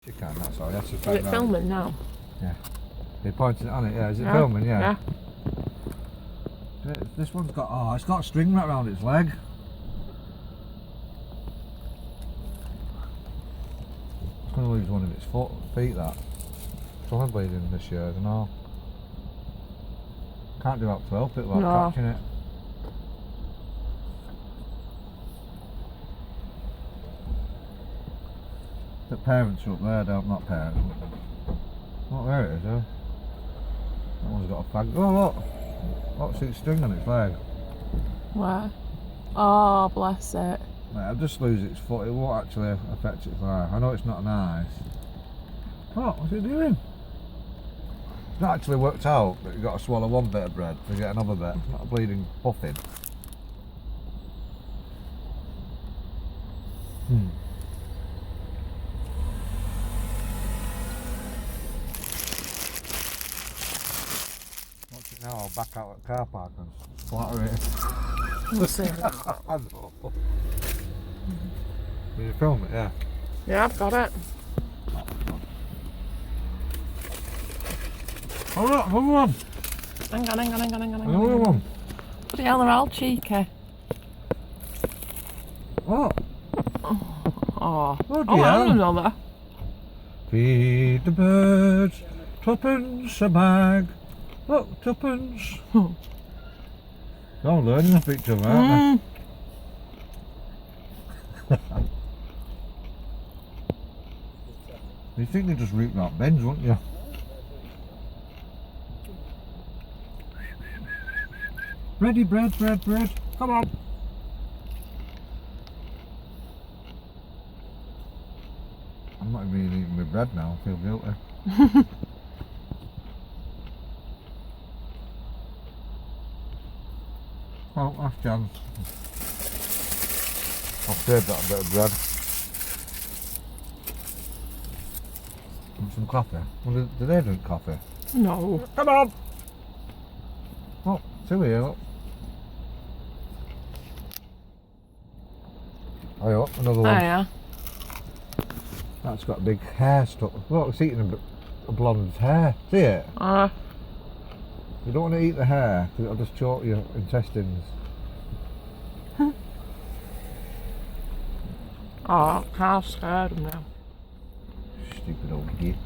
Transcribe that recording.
You can, that's all. That's Is it filming now? Yeah. They're pointing it on it, yeah. Is it filming? Yeah. This one's got, oh, it's got a string wrapped around its leg. It's going to lose one of its feet, that. So I'm bleeding this year, I don't know. Can't do that to help it without catching it. The parents are up there, not parents. Oh, there it is, huh? That one's got a flag. Oh, look! What's its string on its leg? Where? Oh, bless it. Mate, I'll just lose its foot. It won't actually affect its life. I know it's not nice. What's it doing? It's not actually worked out that you've got to swallow one bit of bread to get another bit. It's not a bleeding puffin. Watch it now, I'll back out at the car park and splatter it. We'll see. I know. Did you film it? Yeah. Yeah, I've got it. Oh look, another one! Hang on. Another one! Bloody hell, they're all cheeky. What? Oh, hell. another. Feed the birds, twopence a bag. Look, twopence. They're all learning off each other, aren't they? You'd think they'd just root out bends, wouldn't you? Ready, bread. Come on. I'm not even eating my bread now, I feel guilty. Oh, that's Jan's. I've saved that bit of bread. Want some coffee? Well, do they drink coffee? No. Come on! Oh, two here, look. Oh, yeah, another one. Oh, yeah. That's got a big hair stuck. Look, it's eating a blonde's hair. See it? You don't want to eat the hair because it'll just choke your intestines. Oh, how scared him now. Stupid old git.